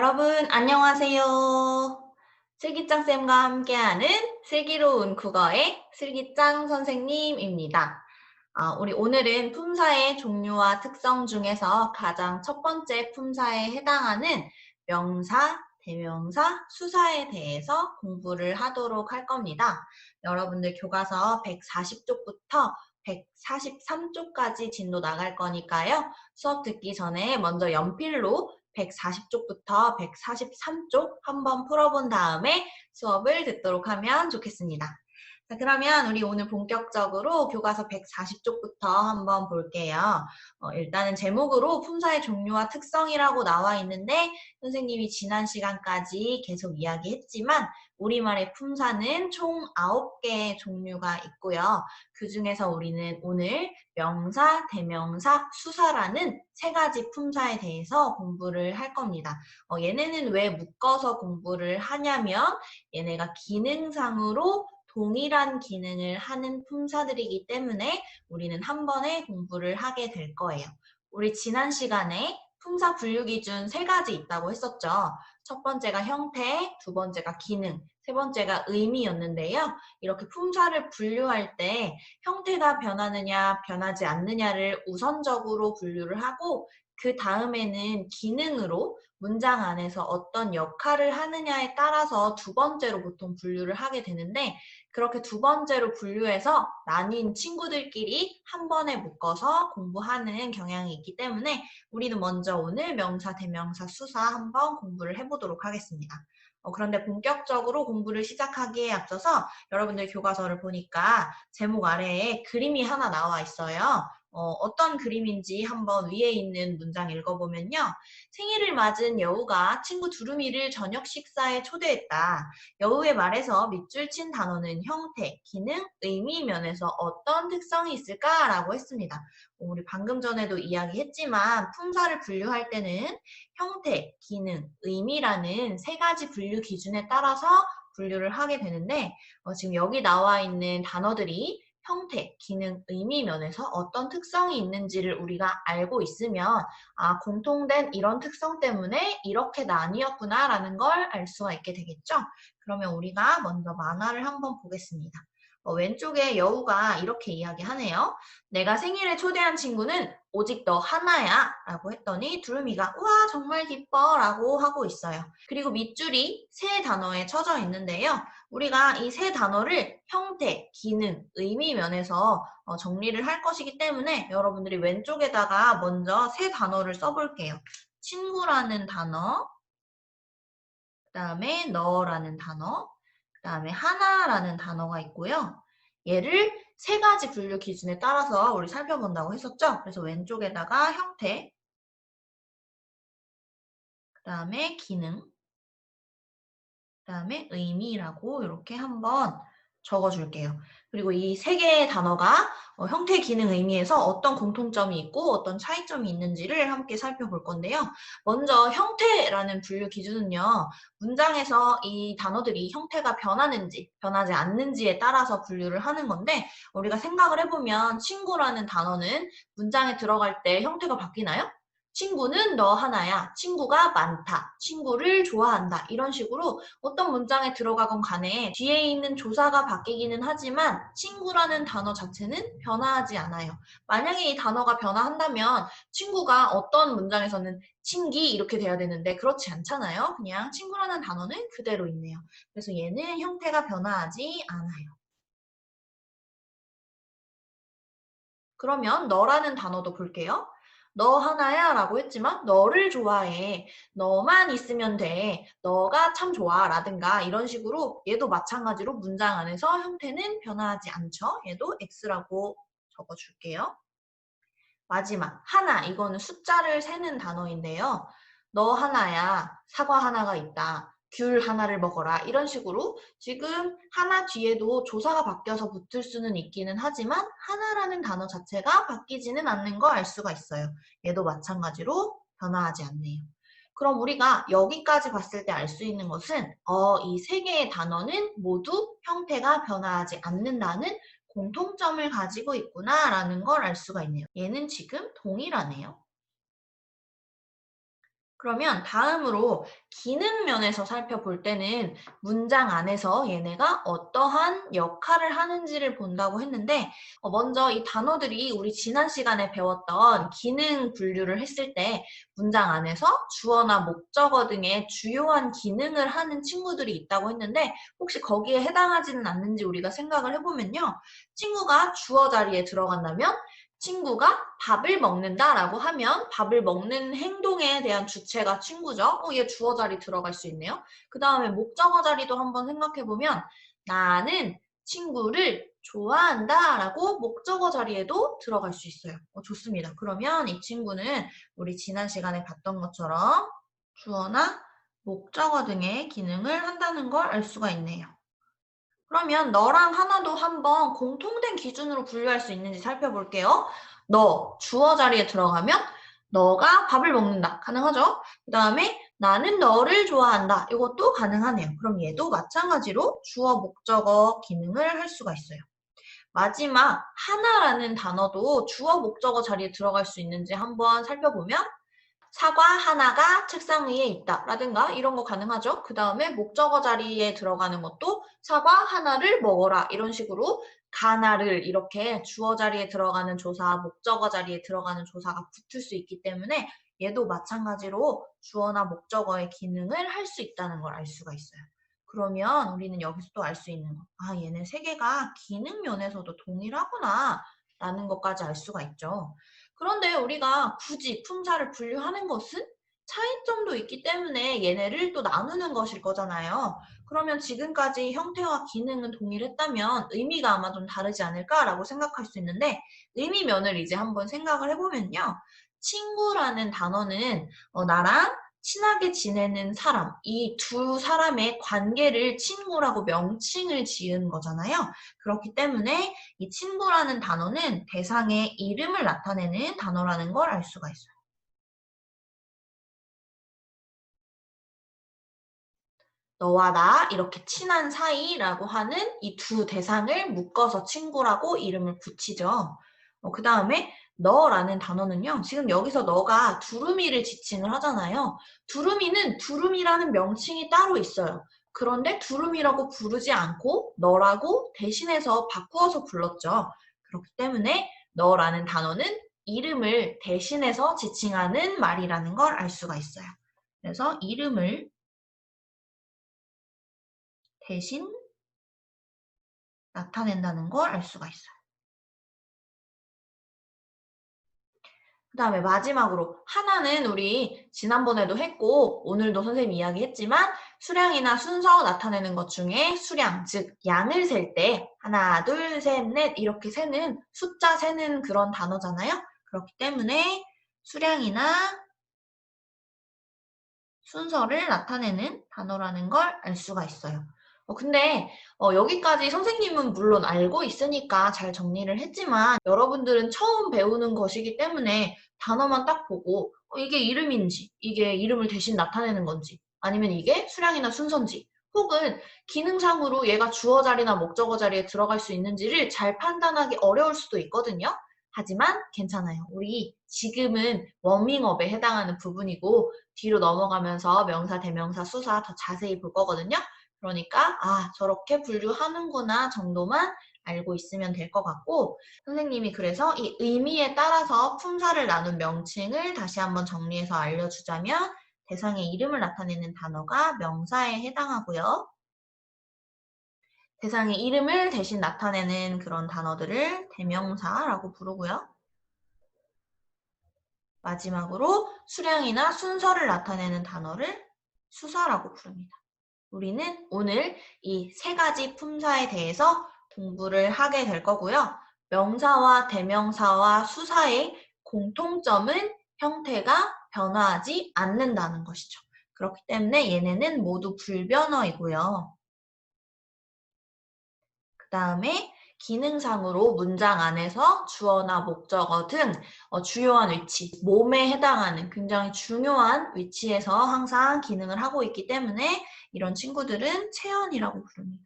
여러분, 안녕하세요. 슬기짱쌤과 함께하는 슬기로운 국어의 슬기짱 선생님입니다. 우리 오늘은 품사의 종류와 특성 중에서 가장 첫 번째 품사에 해당하는 명사, 대명사, 수사에 대해서 공부를 하도록 할 겁니다. 여러분들 교과서 140쪽부터 143쪽까지 진도 나갈 거니까요. 수업 듣기 전에 먼저 연필로 140쪽부터 143쪽 한번 풀어본 다음에 수업을 듣도록 하면 좋겠습니다. 자, 그러면 우리 오늘 본격적으로 교과서 140쪽부터 한번 볼게요. 일단은 제목으로 품사의 종류와 특성이라고 나와 있는데 선생님이 지난 시간까지 계속 이야기했지만 우리말의 품사는 총 9개의 종류가 있고요. 그 중에서 우리는 오늘 명사, 대명사, 수사라는 세 가지 품사에 대해서 공부를 할 겁니다. 얘네는 왜 묶어서 공부를 하냐면 얘네가 기능상으로 동일한 기능을 하는 품사들이기 때문에 우리는 한 번에 공부를 하게 될 거예요. 우리 지난 시간에 품사 분류 기준 세 가지 있다고 했었죠. 첫 번째가 형태, 두 번째가 기능, 세 번째가 의미였는데요. 이렇게 품사를 분류할 때 형태가 변하느냐, 변하지 않느냐를 우선적으로 분류를 하고 그 다음에는 기능으로 문장 안에서 어떤 역할을 하느냐에 따라서 두 번째로 보통 분류를 하게 되는데 그렇게 두 번째로 분류해서 나뉜 친구들끼리 한 번에 묶어서 공부하는 경향이 있기 때문에 우리는 먼저 오늘 명사, 대명사, 수사 한번 공부를 해보도록 하겠습니다. 그런데 본격적으로 공부를 시작하기에 앞서서 여러분들 교과서를 보니까 제목 아래에 그림이 하나 나와 있어요. 어떤 그림인지 한번 위에 있는 문장 읽어보면요. 생일을 맞은 여우가 친구 두루미를 저녁 식사에 초대했다. 여우의 말에서 밑줄 친 단어는 형태, 기능, 의미 면에서 어떤 특성이 있을까라고 했습니다. 우리 방금 전에도 이야기했지만 품사를 분류할 때는 형태, 기능, 의미라는 세 가지 분류 기준에 따라서 분류를 하게 되는데 지금 여기 나와 있는 단어들이 형태, 기능, 의미 면에서 어떤 특성이 있는지를 우리가 알고 있으면 공통된 이런 특성 때문에 이렇게 나뉘었구나라는 걸 알 수가 있게 되겠죠? 그러면 우리가 먼저 만화를 한번 보겠습니다. 왼쪽에 여우가 이렇게 이야기하네요. 내가 생일에 초대한 친구는 오직 너 하나야 라고 했더니 두루미가 우와 정말 기뻐 라고 하고 있어요. 그리고 밑줄이 세 단어에 쳐져 있는데요. 우리가 이 세 단어를 형태, 기능, 의미 면에서 정리를 할 것이기 때문에 여러분들이 왼쪽에다가 먼저 세 단어를 써볼게요. 친구라는 단어, 그 다음에 너라는 단어, 그 다음에 하나라는 단어가 있고요. 얘를 세 가지 분류 기준에 따라서 우리 살펴본다고 했었죠? 그래서 왼쪽에다가 형태, 그 다음에 기능, 그 다음에 의미라고 이렇게 한번 적어줄게요. 그리고 이 세 개의 단어가 형태, 기능, 의미에서 어떤 공통점이 있고 어떤 차이점이 있는지를 함께 살펴볼 건데요. 먼저 형태라는 분류 기준은요. 문장에서 이 단어들이 형태가 변하는지 변하지 않는지에 따라서 분류를 하는 건데 우리가 생각을 해보면 친구라는 단어는 문장에 들어갈 때 형태가 바뀌나요? 친구는 너 하나야. 친구가 많다. 친구를 좋아한다. 이런 식으로 어떤 문장에 들어가건 간에 뒤에 있는 조사가 바뀌기는 하지만 친구라는 단어 자체는 변화하지 않아요. 만약에 이 단어가 변화한다면 친구가 어떤 문장에서는 친기 이렇게 돼야 되는데 그렇지 않잖아요. 그냥 친구라는 단어는 그대로 있네요. 그래서 얘는 형태가 변화하지 않아요. 그러면 너라는 단어도 볼게요. 너 하나야 라고 했지만 너를 좋아해. 너만 있으면 돼. 너가 참 좋아 라든가 이런 식으로 얘도 마찬가지로 문장 안에서 형태는 변화하지 않죠. 얘도 X라고 적어줄게요. 마지막 하나 이거는 숫자를 세는 단어인데요. 너 하나야. 사과 하나가 있다. 귤 하나를 먹어라. 이런 식으로 지금 하나 뒤에도 조사가 바뀌어서 붙을 수는 있기는 하지만 하나라는 단어 자체가 바뀌지는 않는 거 알 수가 있어요. 얘도 마찬가지로 변화하지 않네요. 그럼 우리가 여기까지 봤을 때 알 수 있는 것은 이 세 개의 단어는 모두 형태가 변화하지 않는다는 공통점을 가지고 있구나라는 걸 알 수가 있네요. 얘는 지금 동일하네요. 그러면 다음으로 기능 면에서 살펴볼 때는 문장 안에서 얘네가 어떠한 역할을 하는지를 본다고 했는데 먼저 이 단어들이 우리 지난 시간에 배웠던 기능 분류를 했을 때 문장 안에서 주어나 목적어 등의 주요한 기능을 하는 친구들이 있다고 했는데 혹시 거기에 해당하지는 않는지 우리가 생각을 해보면요. 친구가 주어 자리에 들어간다면 친구가 밥을 먹는다라고 하면 밥을 먹는 행동에 대한 주체가 친구죠. 얘 주어 자리 들어갈 수 있네요. 그 다음에 목적어 자리도 한번 생각해보면 나는 친구를 좋아한다 라고 목적어 자리에도 들어갈 수 있어요. 좋습니다. 그러면 이 친구는 우리 지난 시간에 봤던 것처럼 주어나 목적어 등의 기능을 한다는 걸 알 수가 있네요. 그러면 너랑 하나도 한번 공통된 기준으로 분류할 수 있는지 살펴볼게요. 너, 주어 자리에 들어가면 너가 밥을 먹는다. 가능하죠? 그 다음에 나는 너를 좋아한다. 이것도 가능하네요. 그럼 얘도 마찬가지로 주어, 목적어 기능을 할 수가 있어요. 마지막 하나라는 단어도 주어, 목적어 자리에 들어갈 수 있는지 한번 살펴보면 사과 하나가 책상 위에 있다 라든가 이런 거 가능하죠. 그 다음에 목적어 자리에 들어가는 것도 사과 하나를 먹어라 이런 식으로 가나를 이렇게 주어 자리에 들어가는 조사, 목적어 자리에 들어가는 조사가 붙을 수 있기 때문에 얘도 마찬가지로 주어나 목적어의 기능을 할 수 있다는 걸 알 수가 있어요. 그러면 우리는 여기서 또 알 수 있는 거, 얘네 세 개가 기능 면에서도 동일하구나 라는 것까지 알 수가 있죠. 그런데 우리가 굳이 품사를 분류하는 것은 차이점도 있기 때문에 얘네를 또 나누는 것일 거잖아요. 그러면 지금까지 형태와 기능은 동일했다면 의미가 아마 좀 다르지 않을까라고 생각할 수 있는데 의미면을 이제 한번 생각을 해보면요. 친구라는 단어는 나랑 친하게 지내는 사람, 이 두 사람의 관계를 친구라고 명칭을 지은 거잖아요. 그렇기 때문에 이 친구라는 단어는 대상의 이름을 나타내는 단어라는 걸 알 수가 있어요. 너와 나 이렇게 친한 사이라고 하는 이 두 대상을 묶어서 친구라고 이름을 붙이죠. 그 다음에 너라는 단어는요. 지금 여기서 너가 두루미를 지칭을 하잖아요. 두루미는 두루미라는 명칭이 따로 있어요. 그런데 두루미라고 부르지 않고 너라고 대신해서 바꾸어서 불렀죠. 그렇기 때문에 너라는 단어는 이름을 대신해서 지칭하는 말이라는 걸 알 수가 있어요. 그래서 이름을 대신 나타낸다는 걸 알 수가 있어요. 그 다음에 마지막으로 하나는 우리 지난번에도 했고 오늘도 선생님 이야기했지만 수량이나 순서 나타내는 것 중에 수량, 즉 양을 셀 때 하나, 둘, 셋, 넷 이렇게 세는 숫자 세는 그런 단어잖아요. 그렇기 때문에 수량이나 순서를 나타내는 단어라는 걸 알 수가 있어요. 근데 여기까지 선생님은 물론 알고 있으니까 잘 정리를 했지만 여러분들은 처음 배우는 것이기 때문에 단어만 딱 보고 이게 이름인지 이게 이름을 대신 나타내는 건지 아니면 이게 수량이나 순서인지 혹은 기능상으로 얘가 주어 자리나 목적어 자리에 들어갈 수 있는지를 잘 판단하기 어려울 수도 있거든요. 하지만 괜찮아요. 우리 지금은 워밍업에 해당하는 부분이고 뒤로 넘어가면서 명사, 대명사, 수사 더 자세히 볼 거거든요. 그러니까 저렇게 분류하는구나 정도만 알고 있으면 될 것 같고 선생님이 그래서 이 의미에 따라서 품사를 나눈 명칭을 다시 한번 정리해서 알려주자면 대상의 이름을 나타내는 단어가 명사에 해당하고요. 대상의 이름을 대신 나타내는 그런 단어들을 대명사라고 부르고요. 마지막으로 수량이나 순서를 나타내는 단어를 수사라고 부릅니다. 우리는 오늘 이 세 가지 품사에 대해서 공부를 하게 될 거고요. 명사와 대명사와 수사의 공통점은 형태가 변화하지 않는다는 것이죠. 그렇기 때문에 얘네는 모두 불변어이고요. 그 다음에 기능상으로 문장 안에서 주어나 목적어 등 주요한 위치, 몸에 해당하는 굉장히 중요한 위치에서 항상 기능을 하고 있기 때문에 이런 친구들은 체언이라고 부릅니다.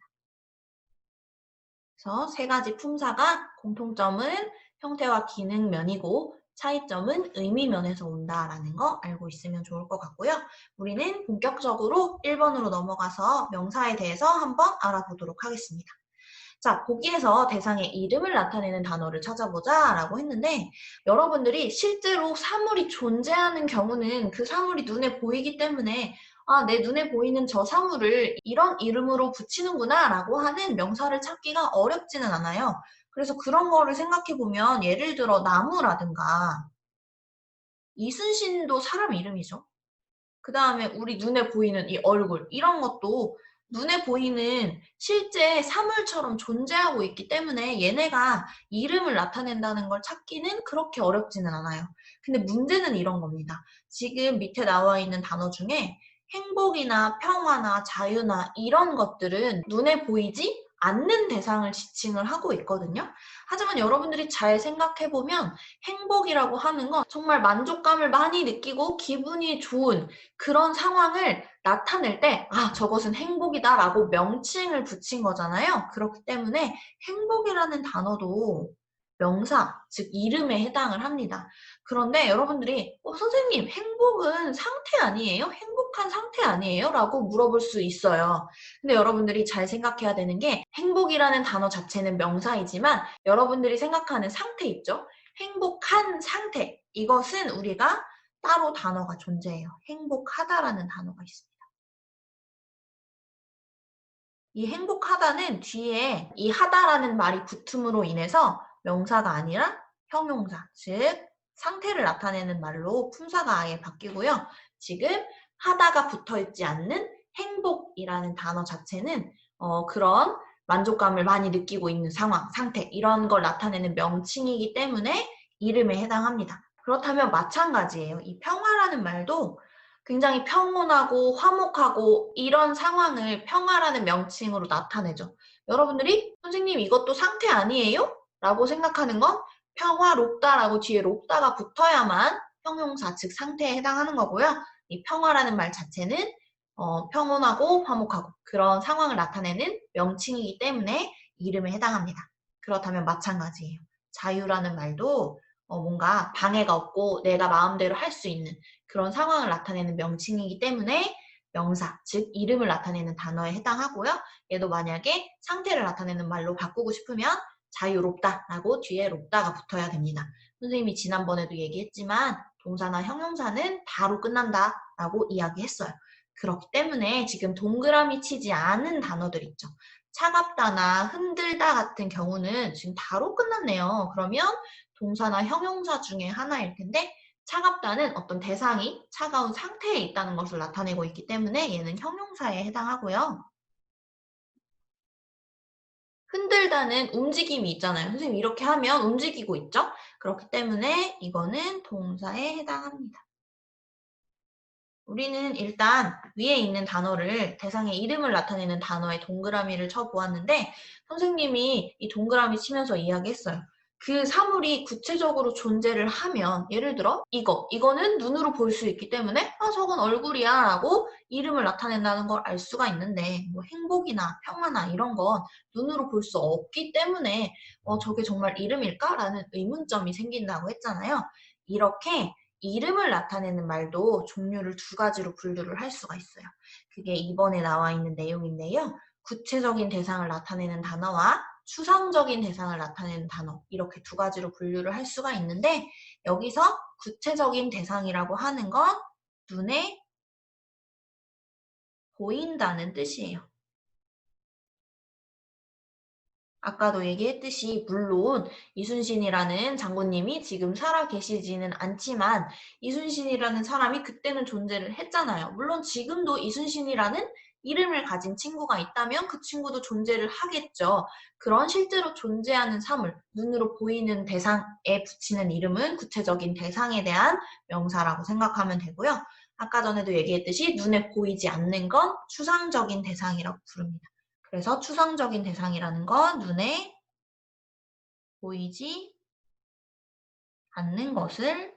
그래서 세 가지 품사가 공통점은 형태와 기능 면이고 차이점은 의미면에서 온다라는 거 알고 있으면 좋을 것 같고요. 우리는 본격적으로 1번으로 넘어가서 명사에 대해서 한번 알아보도록 하겠습니다. 자, 보기에서 대상의 이름을 나타내는 단어를 찾아보자 라고 했는데 여러분들이 실제로 사물이 존재하는 경우는 그 사물이 눈에 보이기 때문에 아, 내 눈에 보이는 저 사물을 이런 이름으로 붙이는구나 라고 하는 명사를 찾기가 어렵지는 않아요. 그래서 그런 거를 생각해 보면 예를 들어 나무라든가 이순신도 사람 이름이죠. 그 다음에 우리 눈에 보이는 이 얼굴 이런 것도 눈에 보이는 실제 사물처럼 존재하고 있기 때문에 얘네가 이름을 나타낸다는 걸 찾기는 그렇게 어렵지는 않아요. 근데 문제는 이런 겁니다. 지금 밑에 나와 있는 단어 중에 행복이나 평화나 자유나 이런 것들은 눈에 보이지 않는 대상을 지칭을 하고 있거든요. 하지만 여러분들이 잘 생각해보면 행복이라고 하는 건 정말 만족감을 많이 느끼고 기분이 좋은 그런 상황을 나타낼 때, 아, 저것은 행복이다 라고 명칭을 붙인 거잖아요. 그렇기 때문에 행복이라는 단어도 명사, 즉 이름에 해당을 합니다. 그런데 여러분들이 선생님, 행복은 상태 아니에요? 행복한 상태 아니에요? 라고 물어볼 수 있어요. 근데 여러분들이 잘 생각해야 되는 게 행복이라는 단어 자체는 명사이지만 여러분들이 생각하는 상태 있죠? 행복한 상태. 이것은 우리가 따로 단어가 존재해요. 행복하다라는 단어가 있습니다. 이 행복하다는 뒤에 이 하다라는 말이 붙음으로 인해서 명사가 아니라 형용사, 즉 상태를 나타내는 말로 품사가 아예 바뀌고요. 지금 하다가 붙어있지 않는 행복이라는 단어 자체는 그런 만족감을 많이 느끼고 있는 상황, 상태 이런 걸 나타내는 명칭이기 때문에 이름에 해당합니다. 그렇다면 마찬가지예요. 이 평화라는 말도 굉장히 평온하고 화목하고 이런 상황을 평화라는 명칭으로 나타내죠. 여러분들이 선생님 이것도 상태 아니에요? 라고 생각하는 건 평화롭다라고 뒤에 롭다가 붙어야만 형용사 즉 상태에 해당하는 거고요. 이 평화라는 말 자체는 평온하고 화목하고 그런 상황을 나타내는 명칭이기 때문에 이름에 해당합니다. 그렇다면 마찬가지예요. 자유라는 말도 뭔가 방해가 없고 내가 마음대로 할 수 있는 그런 상황을 나타내는 명칭이기 때문에 명사, 즉 이름을 나타내는 단어에 해당하고요. 얘도 만약에 상태를 나타내는 말로 바꾸고 싶으면 자유롭다라고 뒤에 롭다가 붙어야 됩니다. 선생님이 지난번에도 얘기했지만 동사나 형용사는 다로 끝난다라고 이야기했어요. 그렇기 때문에 지금 동그라미 치지 않은 단어들 있죠. 차갑다나 흔들다 같은 경우는 지금 다로 끝났네요. 그러면 동사나 형용사 중에 하나일 텐데 차갑다는 어떤 대상이 차가운 상태에 있다는 것을 나타내고 있기 때문에 얘는 형용사에 해당하고요. 흔들다는 움직임이 있잖아요. 선생님 이렇게 하면 움직이고 있죠? 그렇기 때문에 이거는 동사에 해당합니다. 우리는 일단 위에 있는 단어를 대상의 이름을 나타내는 단어에 동그라미를 쳐보았는데 선생님이 이 동그라미 치면서 이야기했어요. 그 사물이 구체적으로 존재를 하면 예를 들어 이거는 눈으로 볼 수 있기 때문에 아 저건 얼굴이야 라고 이름을 나타낸다는 걸 알 수가 있는데 뭐 행복이나 평화나 이런 건 눈으로 볼 수 없기 때문에 저게 정말 이름일까? 라는 의문점이 생긴다고 했잖아요. 이렇게 이름을 나타내는 말도 종류를 두 가지로 분류를 할 수가 있어요. 그게 이번에 나와 있는 내용인데요. 구체적인 대상을 나타내는 단어와 추상적인 대상을 나타내는 단어 이렇게 두 가지로 분류를 할 수가 있는데 여기서 구체적인 대상이라고 하는 건 눈에 보인다는 뜻이에요. 아까도 얘기했듯이 물론 이순신이라는 장군님이 지금 살아 계시지는 않지만 이순신이라는 사람이 그때는 존재를 했잖아요. 물론 지금도 이순신이라는 이름을 가진 친구가 있다면 그 친구도 존재를 하겠죠. 그런 실제로 존재하는 사물, 눈으로 보이는 대상에 붙이는 이름은 구체적인 대상에 대한 명사라고 생각하면 되고요. 아까 전에도 얘기했듯이 눈에 보이지 않는 건 추상적인 대상이라고 부릅니다. 그래서 추상적인 대상이라는 건 눈에 보이지 않는 것을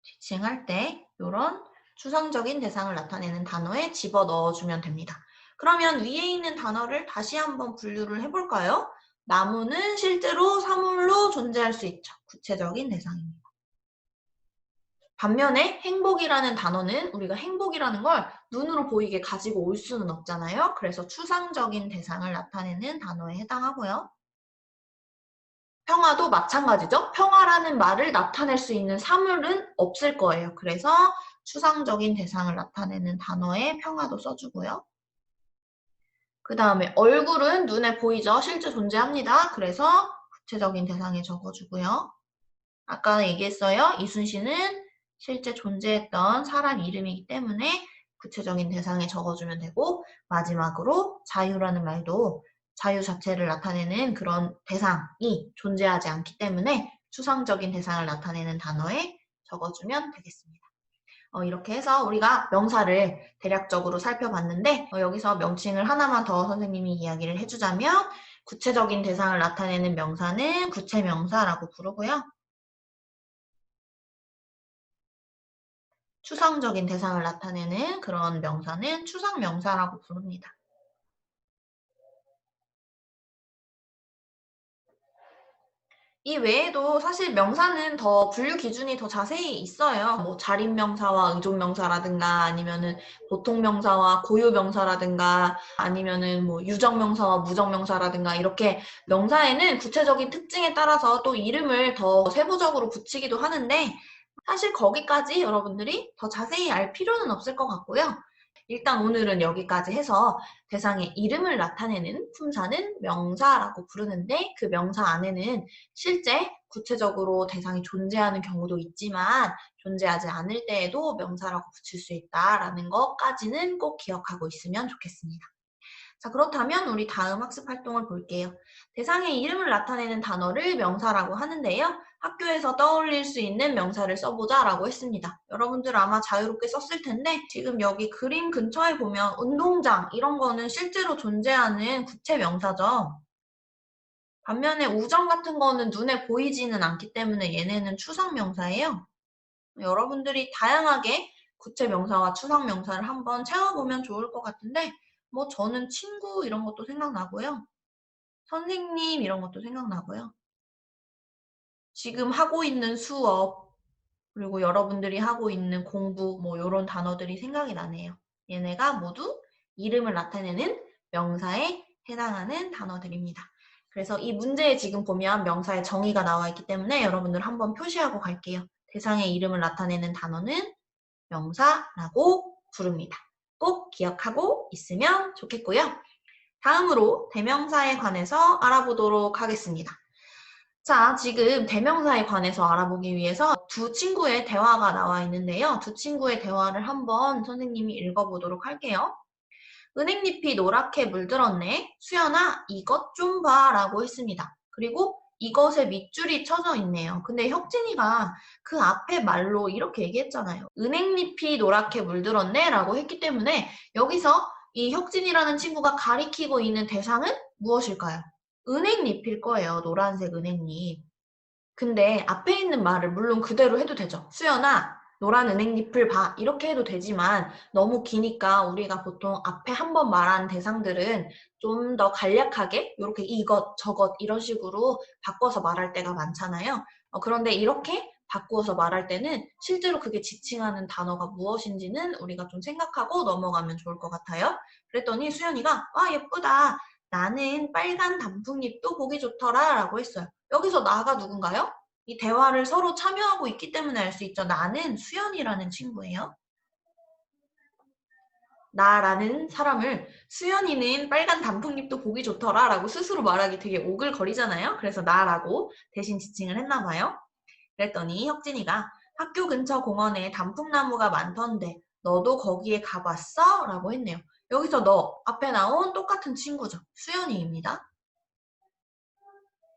지칭할 때 이런 추상적인 대상을 나타내는 단어에 집어넣어주면 됩니다. 그러면 위에 있는 단어를 다시 한번 분류를 해볼까요? 나무는 실제로 사물로 존재할 수 있죠. 구체적인 대상입니다. 반면에 행복이라는 단어는 우리가 행복이라는 걸 눈으로 보이게 가지고 올 수는 없잖아요. 그래서 추상적인 대상을 나타내는 단어에 해당하고요. 평화도 마찬가지죠. 평화라는 말을 나타낼 수 있는 사물은 없을 거예요. 그래서 추상적인 대상을 나타내는 단어에 평화도 써주고요. 그 다음에 얼굴은 눈에 보이죠. 실제 존재합니다. 그래서 구체적인 대상에 적어주고요. 아까 얘기했어요. 이순신은 실제 존재했던 사람 이름이기 때문에 구체적인 대상에 적어주면 되고, 마지막으로 자유라는 말도 자유 자체를 나타내는 그런 대상이 존재하지 않기 때문에 추상적인 대상을 나타내는 단어에 적어주면 되겠습니다. 이렇게 해서 우리가 명사를 대략적으로 살펴봤는데, 여기서 명칭을 하나만 더 선생님이 이야기를 해주자면, 구체적인 대상을 나타내는 명사는 구체명사라고 부르고요. 추상적인 대상을 나타내는 그런 명사는 추상명사라고 부릅니다. 이 외에도 사실 명사는 더 분류 기준이 더 자세히 있어요. 뭐 자립명사와 의존명사라든가 아니면은 보통명사와 고유명사라든가 아니면은 뭐 유정명사와 무정명사라든가 이렇게 명사에는 구체적인 특징에 따라서 또 이름을 더 세부적으로 붙이기도 하는데 사실 거기까지 여러분들이 더 자세히 알 필요는 없을 것 같고요. 일단 오늘은 여기까지 해서 대상의 이름을 나타내는 품사는 명사라고 부르는데 그 명사 안에는 실제 구체적으로 대상이 존재하는 경우도 있지만 존재하지 않을 때에도 명사라고 붙일 수 있다라는 것까지는 꼭 기억하고 있으면 좋겠습니다. 자, 그렇다면 우리 다음 학습 활동을 볼게요. 대상의 이름을 나타내는 단어를 명사라고 하는데요. 학교에서 떠올릴 수 있는 명사를 써보자 라고 했습니다. 여러분들 아마 자유롭게 썼을 텐데 지금 여기 그림 근처에 보면 운동장 이런 거는 실제로 존재하는 구체 명사죠. 반면에 우정 같은 거는 눈에 보이지는 않기 때문에 얘네는 추상 명사예요. 여러분들이 다양하게 구체 명사와 추상 명사를 한번 채워보면 좋을 것 같은데 뭐 저는 친구 이런 것도 생각나고요. 선생님 이런 것도 생각나고요. 지금 하고 있는 수업 그리고 여러분들이 하고 있는 공부 뭐 이런 단어들이 생각이 나네요. 얘네가 모두 이름을 나타내는 명사에 해당하는 단어들입니다. 그래서 이 문제에 지금 보면 명사의 정의가 나와 있기 때문에 여러분들 한번 표시하고 갈게요. 대상의 이름을 나타내는 단어는 명사라고 부릅니다. 꼭 기억하고 있으면 좋겠고요. 다음으로 대명사에 관해서 알아보도록 하겠습니다. 자, 지금 대명사에 관해서 알아보기 위해서 두 친구의 대화가 나와 있는데요. 두 친구의 대화를 한번 선생님이 읽어보도록 할게요. 은행잎이 노랗게 물들었네. 수연아, 이것 좀 봐 라고 했습니다. 그리고 이것에 밑줄이 쳐져 있네요. 근데 혁진이가 그 앞에 말로 이렇게 얘기했잖아요. 은행잎이 노랗게 물들었네 라고 했기 때문에 여기서 이 혁진이라는 친구가 가리키고 있는 대상은 무엇일까요? 은행잎일 거예요. 노란색 은행잎. 근데 앞에 있는 말을 물론 그대로 해도 되죠. 수연아, 노란 은행잎을 봐. 이렇게 해도 되지만 너무 기니까 우리가 보통 앞에 한번 말한 대상들은 좀 더 간략하게 이렇게 이것, 저것 이런 식으로 바꿔서 말할 때가 많잖아요. 그런데 이렇게 바꾸어서 말할 때는 실제로 그게 지칭하는 단어가 무엇인지는 우리가 좀 생각하고 넘어가면 좋을 것 같아요. 그랬더니 수연이가 와 예쁘다. 나는 빨간 단풍잎도 보기 좋더라 라고 했어요. 여기서 나가 누군가요? 이 대화를 서로 참여하고 있기 때문에 알 수 있죠. 나는 수연이라는 친구예요. 나라는 사람을 수연이는 빨간 단풍잎도 보기 좋더라 라고 스스로 말하기 되게 오글거리잖아요. 그래서 나라고 대신 지칭을 했나 봐요. 그랬더니 혁진이가 학교 근처 공원에 단풍나무가 많던데 너도 거기에 가봤어? 라고 했네요. 여기서 너 앞에 나온 똑같은 친구죠. 수연이입니다.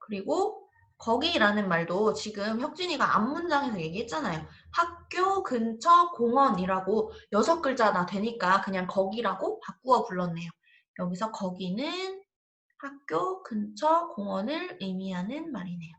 그리고 거기라는 말도 지금 혁진이가 앞문장에서 얘기했잖아요. 학교 근처 공원이라고 6글자나 되니까 그냥 거기라고 바꾸어 불렀네요. 여기서 거기는 학교 근처 공원을 의미하는 말이네요.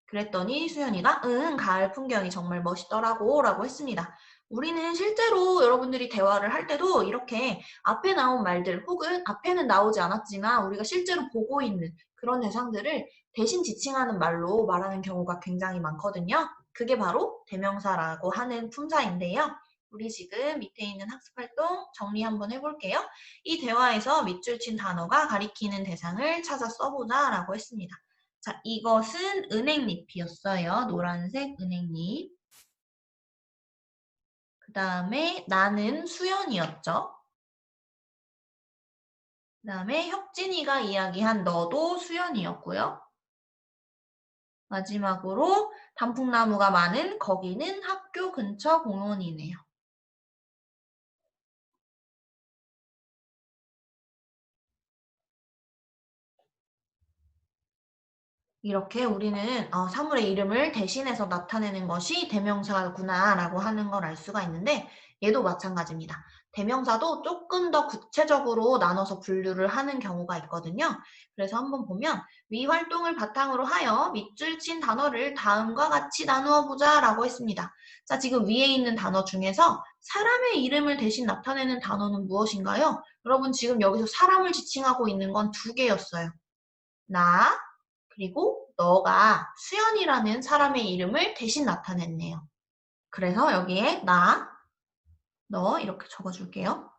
그랬더니 수연이가 응, 가을 풍경이 정말 멋있더라고 라고 했습니다. 우리는 실제로 여러분들이 대화를 할 때도 이렇게 앞에 나온 말들 혹은 앞에는 나오지 않았지만 우리가 실제로 보고 있는 그런 대상들을 대신 지칭하는 말로 말하는 경우가 굉장히 많거든요. 그게 바로 대명사라고 하는 품사인데요. 우리 지금 밑에 있는 학습활동 정리 한번 해볼게요. 이 대화에서 밑줄 친 단어가 가리키는 대상을 찾아 써보자 라고 했습니다. 자, 이것은 은행잎이었어요. 노란색 은행잎. 그 다음에 나는 수연이었죠. 그 다음에 혁진이가 이야기한 너도 수연이었고요. 마지막으로 단풍나무가 많은 거기는 학교 근처 공원이네요. 이렇게 우리는 사물의 이름을 대신해서 나타내는 것이 대명사구나 라고 하는 걸 알 수가 있는데 얘도 마찬가지입니다. 대명사도 조금 더 구체적으로 나눠서 분류를 하는 경우가 있거든요. 그래서 한번 보면 위 활동을 바탕으로 하여 밑줄 친 단어를 다음과 같이 나누어 보자 라고 했습니다. 자, 지금 위에 있는 단어 중에서 사람의 이름을 대신 나타내는 단어는 무엇인가요? 여러분 지금 여기서 사람을 지칭하고 있는 건 두 개였어요. 나 그리고 너가 수연이라는 사람의 이름을 대신 나타냈네요. 그래서 여기에 나, 너 이렇게 적어줄게요.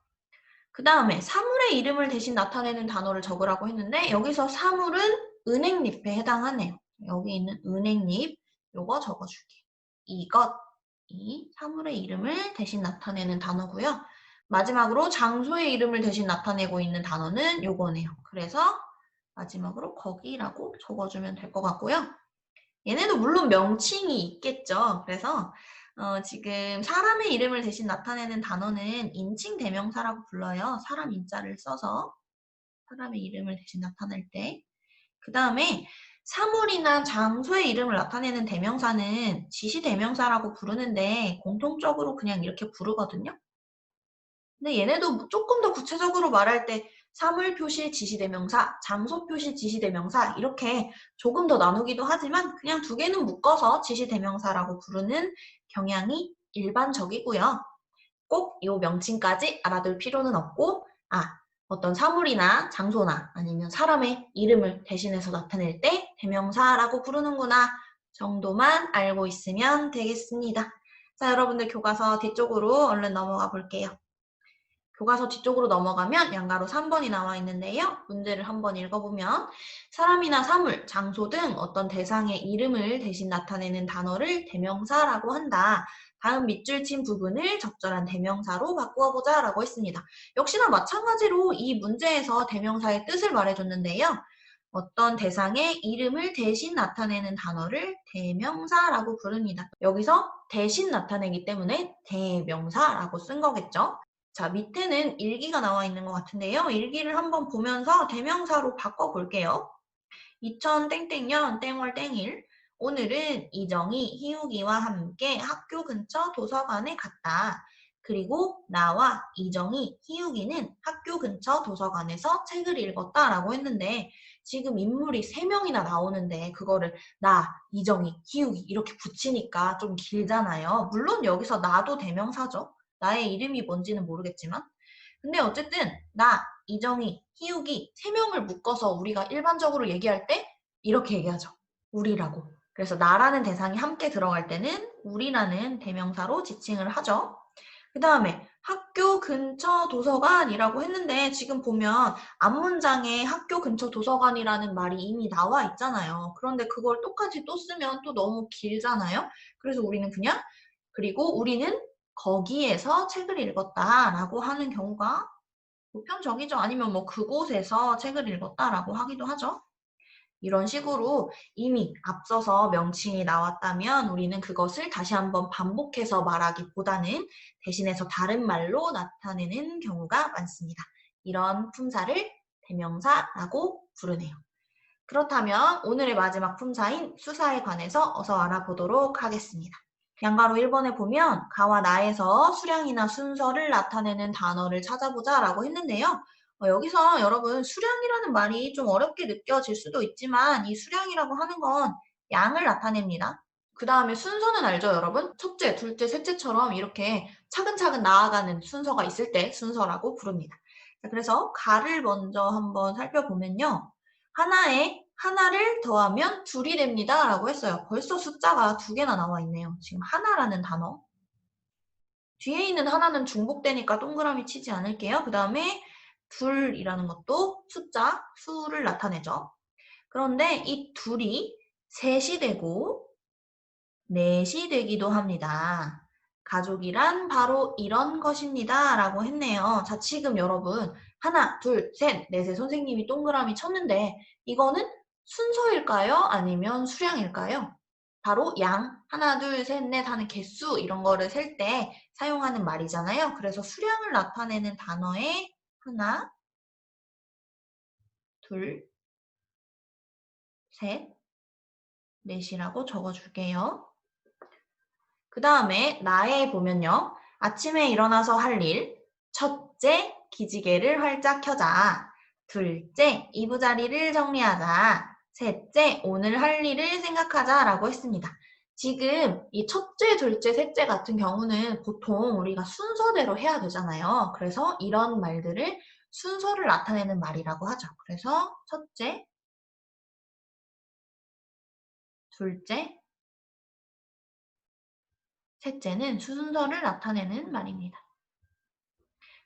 그 다음에 사물의 이름을 대신 나타내는 단어를 적으라고 했는데 여기서 사물은 은행잎에 해당하네요. 여기 있는 은행잎 요거 적어줄게요. 이것이 사물의 이름을 대신 나타내는 단어고요. 마지막으로 장소의 이름을 대신 나타내고 있는 단어는 요거네요. 그래서 마지막으로 거기라고 적어주면 될 것 같고요. 얘네도 물론 명칭이 있겠죠. 그래서 지금 사람의 이름을 대신 나타내는 단어는 인칭 대명사라고 불러요. 사람 인자를 써서 사람의 이름을 대신 나타낼 때. 그 다음에 사물이나 장소의 이름을 나타내는 대명사는 지시 대명사라고 부르는데 공통적으로 그냥 이렇게 부르거든요. 근데 얘네도 조금 더 구체적으로 말할 때 사물 표시 지시대명사, 장소 표시 지시대명사 이렇게 조금 더 나누기도 하지만 그냥 두 개는 묶어서 지시대명사라고 부르는 경향이 일반적이고요. 꼭 이 명칭까지 알아둘 필요는 없고 어떤 사물이나 장소나 아니면 사람의 이름을 대신해서 나타낼 때 대명사라고 부르는구나 정도만 알고 있으면 되겠습니다. 자, 여러분들 교과서 뒤쪽으로 얼른 넘어가 볼게요. 교과서 뒤쪽으로 넘어가면 양가로 3번이 나와 있는데요. 문제를 한번 읽어보면 사람이나 사물, 장소 등 어떤 대상의 이름을 대신 나타내는 단어를 대명사라고 한다. 다음 밑줄 친 부분을 적절한 대명사로 바꾸어 보자 라고 했습니다. 역시나 마찬가지로 이 문제에서 대명사의 뜻을 말해줬는데요. 어떤 대상의 이름을 대신 나타내는 단어를 대명사라고 부릅니다. 여기서 대신 나타내기 때문에 대명사라고 쓴 거겠죠. 자, 밑에는 일기가 나와 있는 것 같은데요. 일기를 한번 보면서 대명사로 바꿔볼게요. 2000땡땡년 땡월 땡일 오늘은 이정이 희욱이와 함께 학교 근처 도서관에 갔다. 그리고 나와 이정이, 희욱이는 학교 근처 도서관에서 책을 읽었다라고 했는데 지금 인물이 3명이나 나오는데 그거를 나, 이정이, 희욱이 이렇게 붙이니까 좀 길잖아요. 물론 여기서 나도 대명사죠. 나의 이름이 뭔지는 모르겠지만 근데 어쨌든 나, 이정이, 희욱이 3명을 묶어서 우리가 일반적으로 얘기할 때 이렇게 얘기하죠. 우리라고. 그래서 나라는 대상이 함께 들어갈 때는 우리라는 대명사로 지칭을 하죠. 그 다음에 학교 근처 도서관이라고 했는데 지금 보면 앞문장에 학교 근처 도서관이라는 말이 이미 나와 있잖아요. 그런데 그걸 똑같이 또 쓰면 또 너무 길잖아요. 그래서 우리는 그냥 그리고 우리는 거기에서 책을 읽었다라고 하는 경우가 보편적이죠. 아니면 뭐 그곳에서 책을 읽었다라고 하기도 하죠. 이런 식으로 이미 앞서서 명칭이 나왔다면 우리는 그것을 다시 한번 반복해서 말하기보다는 대신해서 다른 말로 나타내는 경우가 많습니다. 이런 품사를 대명사라고 부르네요. 그렇다면 오늘의 마지막 품사인 수사에 관해서 어서 알아보도록 하겠습니다. 양가로 1번에 보면 가와 나에서 수량이나 순서를 나타내는 단어를 찾아보자 라고 했는데요. 여기서 여러분 수량이라는 말이 좀 어렵게 느껴질 수도 있지만 이 수량이라고 하는 건 양을 나타냅니다. 그 다음에 순서는 알죠 여러분? 첫째, 둘째, 셋째처럼 이렇게 차근차근 나아가는 순서가 있을 때 순서라고 부릅니다. 자, 그래서 가를 먼저 한번 살펴보면요. 하나의 하나를 더하면 둘이 됩니다 라고 했어요. 벌써 숫자가 2개나 나와 있네요. 지금 하나라는 단어. 뒤에 있는 하나는 중복되니까 동그라미 치지 않을게요. 그 다음에 둘이라는 것도 숫자, 수를 나타내죠. 그런데 이 둘이 셋이 되고 넷이 되기도 합니다. 가족이란 바로 이런 것입니다 라고 했네요. 자, 지금 여러분 하나, 둘, 셋, 넷에 선생님이 동그라미 쳤는데 이거는 순서일까요? 아니면 수량일까요? 바로 양, 하나, 둘, 셋, 넷 하는 개수 이런 거를 셀 때 사용하는 말이잖아요. 그래서 수량을 나타내는 단어에 하나, 둘, 셋, 넷이라고 적어줄게요. 그 다음에 나에 보면요. 아침에 일어나서 할 일. 첫째, 기지개를 활짝 켜자. 둘째, 이부자리를 정리하자. 셋째, 오늘 할 일을 생각하자 라고 했습니다. 지금 이 첫째, 둘째, 셋째 같은 경우는 보통 우리가 순서대로 해야 되잖아요. 그래서 이런 말들을 순서를 나타내는 말이라고 하죠. 그래서 첫째, 둘째, 셋째는 순서를 나타내는 말입니다.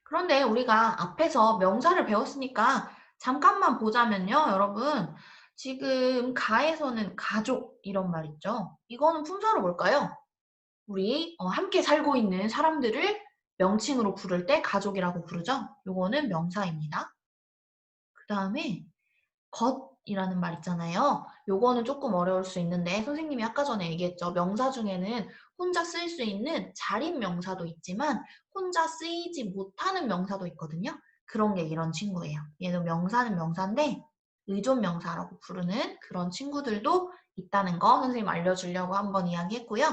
그런데 우리가 앞에서 명사를 배웠으니까 잠깐만 보자면요, 여러분. 지금 가에서는 가족 이런 말 있죠? 이거는 품사로 뭘까요? 우리 함께 살고 있는 사람들을 명칭으로 부를 때 가족이라고 부르죠? 요거는 명사입니다. 그 다음에 것이라는 말 있잖아요. 요거는 조금 어려울 수 있는데 선생님이 아까 전에 얘기했죠. 명사 중에는 혼자 쓸 수 있는 자립 명사도 있지만 혼자 쓰이지 못하는 명사도 있거든요. 그런 게 이런 친구예요. 얘는 명사는 명사인데 의존 명사라고 부르는 그런 친구들도 있다는 거 선생님 알려주려고 한번 이야기했고요.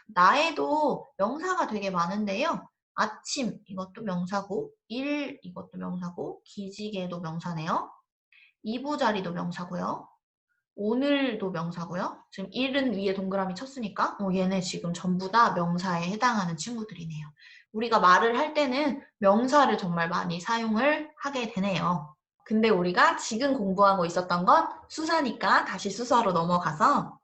나에도 명사가 되게 많은데요. 아침 이것도 명사고 일 이것도 명사고 기지개도 명사네요. 이부자리도 명사고요. 오늘도 명사고요. 지금 일은 위에 동그라미 쳤으니까 얘네 지금 전부 다 명사에 해당하는 친구들이네요. 우리가 말을 할 때는 명사를 정말 많이 사용을 하게 되네요. 근데 우리가 지금 공부하고 있었던 건 수사니까 다시 수사로 넘어가서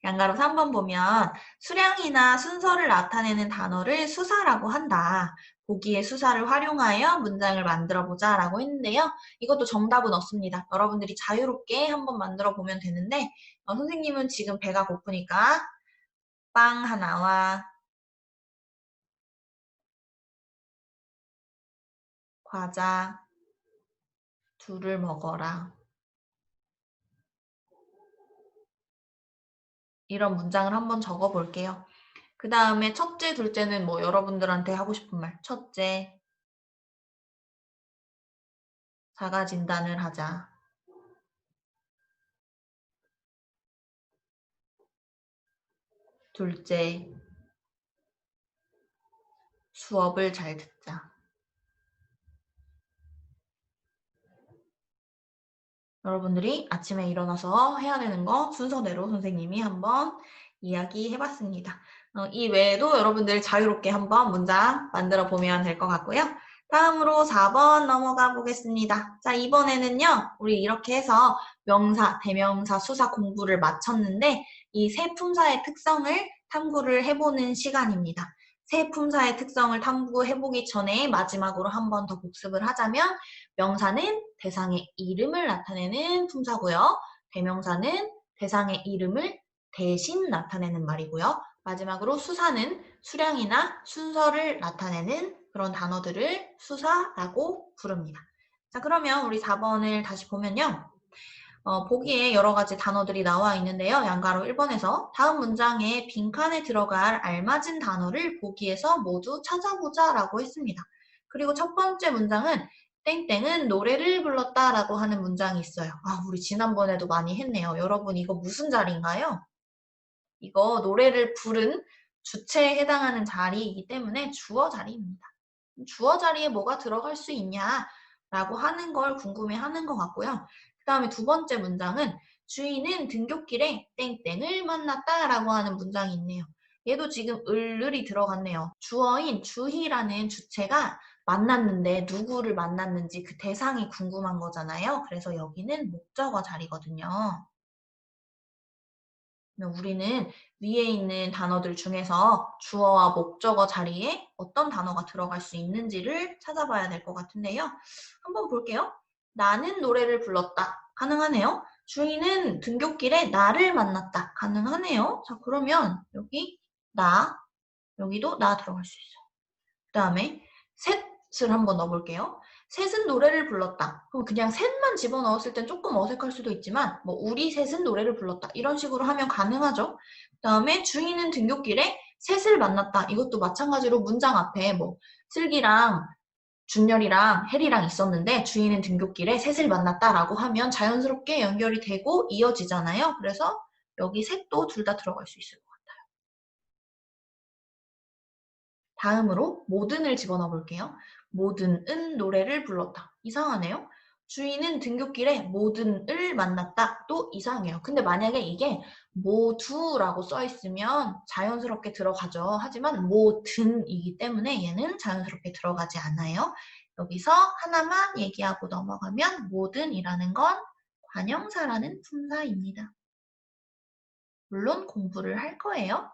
양가로 3번 보면 수량이나 순서를 나타내는 단어를 수사라고 한다. 보기의 수사를 활용하여 문장을 만들어보자 라고 했는데요. 이것도 정답은 없습니다. 여러분들이 자유롭게 한번 만들어 보면 되는데 선생님은 지금 배가 고프니까 빵 하나와 과자 둘을 먹어라. 이런 문장을 한번 적어 볼게요. 그 다음에 첫째, 둘째는 뭐 여러분들한테 하고 싶은 말. 첫째, 자가 진단을 하자. 둘째, 수업을 잘 듣자. 여러분들이 아침에 일어나서 해야 되는 거 순서대로 선생님이 한번 이야기해봤습니다. 이 외에도 여러분들 자유롭게 한번 문장 만들어 보면 될 것 같고요. 다음으로 4번 넘어가 보겠습니다. 자, 이번에는요, 우리 이렇게 해서 명사, 대명사, 수사 공부를 마쳤는데 이 세 품사의 특성을 탐구를 해보는 시간입니다. 세 품사의 특성을 탐구해보기 전에 마지막으로 한 번 더 복습을 하자면 명사는 대상의 이름을 나타내는 품사고요. 대명사는 대상의 이름을 대신 나타내는 말이고요. 마지막으로 수사는 수량이나 순서를 나타내는 그런 단어들을 수사라고 부릅니다. 자, 그러면 우리 4번을 다시 보면요. 보기에 여러 가지 단어들이 나와 있는데요. 양가로 1번에서 다음 문장에 빈칸에 들어갈 알맞은 단어를 보기에서 모두 찾아보자 라고 했습니다. 그리고 첫 번째 문장은 땡땡은 노래를 불렀다 라고 하는 문장이 있어요. 우리 지난번에도 많이 했네요. 여러분 이거 무슨 자리인가요? 이거 노래를 부른 주체에 해당하는 자리이기 때문에 주어 자리입니다. 주어 자리에 뭐가 들어갈 수 있냐라고 하는 걸 궁금해하는 것 같고요. 그 다음에 두 번째 문장은 주인은 등굣길에 땡땡을 만났다라고 하는 문장이 있네요. 얘도 지금 을이 들어갔네요. 주어인 주희라는 주체가 만났는데 누구를 만났는지 그 대상이 궁금한 거잖아요. 그래서 여기는 목적어 자리거든요. 우리는 위에 있는 단어들 중에서 주어와 목적어 자리에 어떤 단어가 들어갈 수 있는지를 찾아봐야 될 것 같은데요. 한번 볼게요. 나는 노래를 불렀다. 가능하네요. 주인은 등굣길에 나를 만났다. 가능하네요. 자, 그러면 여기 나, 여기도 나 들어갈 수 있어요. 그 다음에 셋을 한번 넣어볼게요. 셋은 노래를 불렀다. 그럼 그냥 셋만 집어넣었을 땐 조금 어색할 수도 있지만 뭐 우리 셋은 노래를 불렀다. 이런 식으로 하면 가능하죠. 그 다음에 주인은 등굣길에 셋을 만났다. 이것도 마찬가지로 문장 앞에 뭐 슬기랑 준열이랑 혜리랑 있었는데 주인은 등굣길에 셋을 만났다라고 하면 자연스럽게 연결이 되고 이어지잖아요. 그래서 여기 셋도 둘 다 들어갈 수 있을 것 같아요. 다음으로 모든을 집어넣어 볼게요. 모든은 노래를 불렀다. 이상하네요. 주인은 등굣길에 모든을 만났다. 또 이상해요. 근데 만약에 이게 모두라고 써 있으면 자연스럽게 들어가죠. 하지만 모든이기 때문에 얘는 자연스럽게 들어가지 않아요. 여기서 하나만 얘기하고 넘어가면 모든이라는 건 관형사라는 품사입니다. 물론 공부를 할 거예요.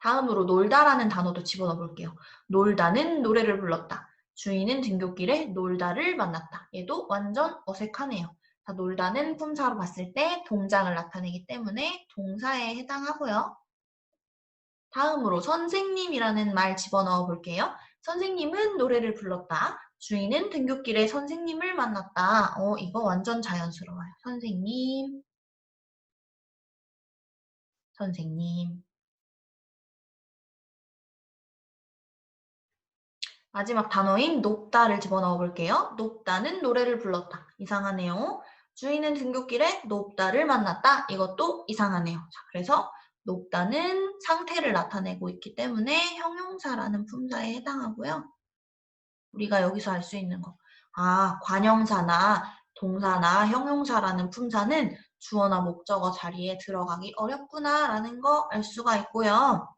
다음으로 놀다라는 단어도 집어넣어 볼게요. 놀다는 노래를 불렀다. 주인은 등굣길에 놀다를 만났다. 얘도 완전 어색하네요. 자, 놀다는 품사로 봤을 때 동작을 나타내기 때문에 동사에 해당하고요. 다음으로 선생님이라는 말 집어넣어 볼게요. 선생님은 노래를 불렀다. 주인은 등굣길에 선생님을 만났다. 이거 완전 자연스러워요. 선생님, 선생님. 마지막 단어인 높다를 집어넣어 볼게요. 높다는 노래를 불렀다. 이상하네요. 주인은 등굣길에 높다를 만났다. 이것도 이상하네요. 자, 그래서 높다는 상태를 나타내고 있기 때문에 형용사라는 품사에 해당하고요. 우리가 여기서 알 수 있는 거. 관형사나 동사나 형용사라는 품사는 주어나 목적어 자리에 들어가기 어렵구나라는 거 알 수가 있고요.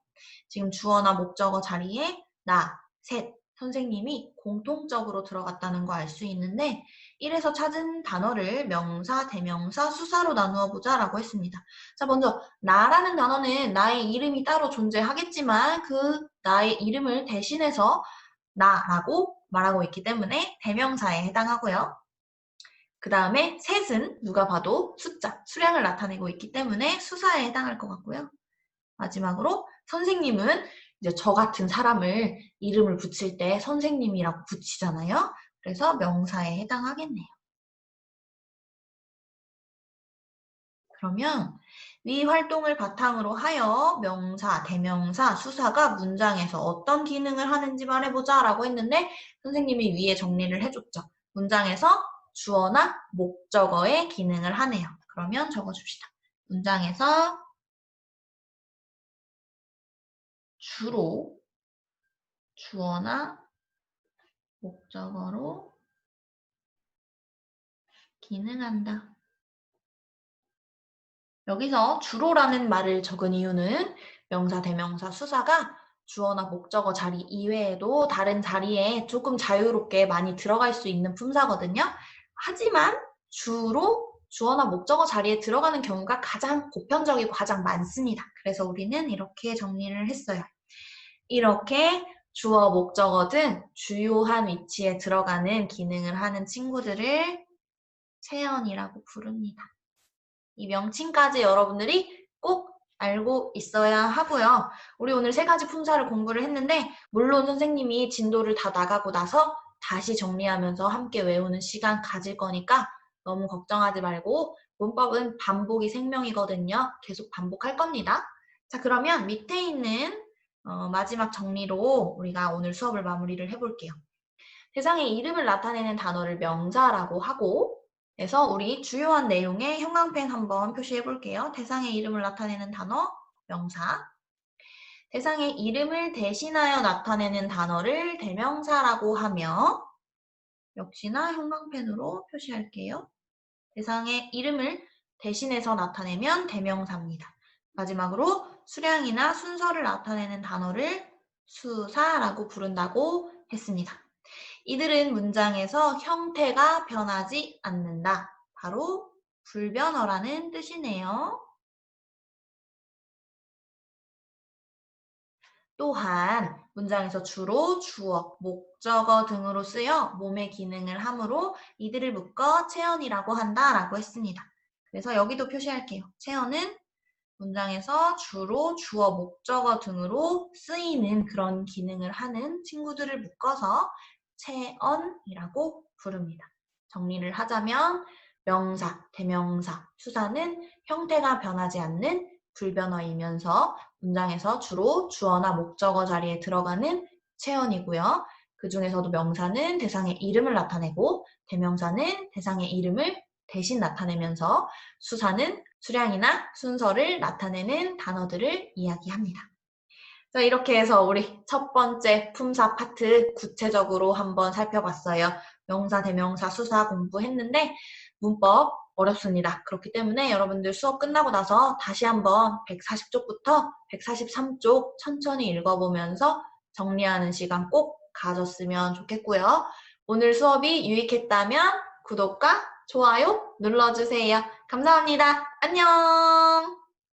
지금 주어나 목적어 자리에 나, 셋, 선생님이 공통적으로 들어갔다는 거 알 수 있는데 1에서 찾은 단어를 명사, 대명사, 수사로 나누어 보자라고 했습니다. 자, 먼저 나라는 단어는 나의 이름이 따로 존재하겠지만 그 나의 이름을 대신해서 나라고 말하고 있기 때문에 대명사에 해당하고요. 그 다음에 셋은 누가 봐도 숫자, 수량을 나타내고 있기 때문에 수사에 해당할 것 같고요. 마지막으로 선생님은 이제 저 같은 사람을 이름을 붙일 때 선생님이라고 붙이잖아요. 그래서 명사에 해당하겠네요. 그러면 위 활동을 바탕으로 하여 명사, 대명사, 수사가 문장에서 어떤 기능을 하는지 말해보자 라고 했는데 선생님이 위에 정리를 해줬죠. 문장에서 주어나 목적어의 기능을 하네요. 그러면 적어줍시다. 문장에서 주로 주어나 목적어로 기능한다. 여기서 주로라는 말을 적은 이유는 명사, 대명사, 수사가 주어나 목적어 자리 이외에도 다른 자리에 조금 자유롭게 많이 들어갈 수 있는 품사거든요. 하지만 주로 주어나 목적어 자리에 들어가는 경우가 가장 보편적이고 가장 많습니다. 그래서 우리는 이렇게 정리를 했어요. 이렇게 주어, 목적어 등 주요한 위치에 들어가는 기능을 하는 친구들을 체언이라고 부릅니다. 이 명칭까지 여러분들이 꼭 알고 있어야 하고요. 우리 오늘 3가지 품사를 공부를 했는데 물론 선생님이 진도를 다 나가고 나서 다시 정리하면서 함께 외우는 시간 가질 거니까 너무 걱정하지 말고 문법은 반복이 생명이거든요. 계속 반복할 겁니다. 자, 그러면 밑에 있는 마지막 정리로 우리가 오늘 수업을 마무리를 해볼게요. 대상의 이름을 나타내는 단어를 명사라고 하고 그래서 우리 주요한 내용의 형광펜 한번 표시해 볼게요. 대상의 이름을 나타내는 단어, 명사. 대상의 이름을 대신하여 나타내는 단어를 대명사라고 하며 역시나 형광펜으로 표시할게요. 대상의 이름을 대신해서 나타내면 대명사입니다. 마지막으로 수량이나 순서를 나타내는 단어를 수사라고 부른다고 했습니다. 이들은 문장에서 형태가 변하지 않는다. 바로 불변어라는 뜻이네요. 또한 문장에서 주로 주어, 목적어 등으로 쓰여 몸의 기능을 하므로 이들을 묶어 체언이라고 한다라고 했습니다. 그래서 여기도 표시할게요. 체언은 문장에서 주로 주어, 목적어 등으로 쓰이는 그런 기능을 하는 친구들을 묶어서 체언이라고 부릅니다. 정리를 하자면 명사, 대명사, 수사는 형태가 변하지 않는 불변어이면서 문장에서 주로 주어나 목적어 자리에 들어가는 체언이고요. 그 중에서도 명사는 대상의 이름을 나타내고 대명사는 대상의 이름을 대신 나타내면서 수사는 수량이나 순서를 나타내는 단어들을 이야기합니다. 자, 이렇게 해서 우리 첫 번째 품사 파트 구체적으로 한번 살펴봤어요. 명사, 대명사, 수사 공부했는데 문법 어렵습니다. 그렇기 때문에 여러분들 수업 끝나고 나서 다시 한번 140쪽부터 143쪽 천천히 읽어보면서 정리하는 시간 꼭 가졌으면 좋겠고요. 오늘 수업이 유익했다면 구독과 좋아요 눌러주세요. 감사합니다. 안녕!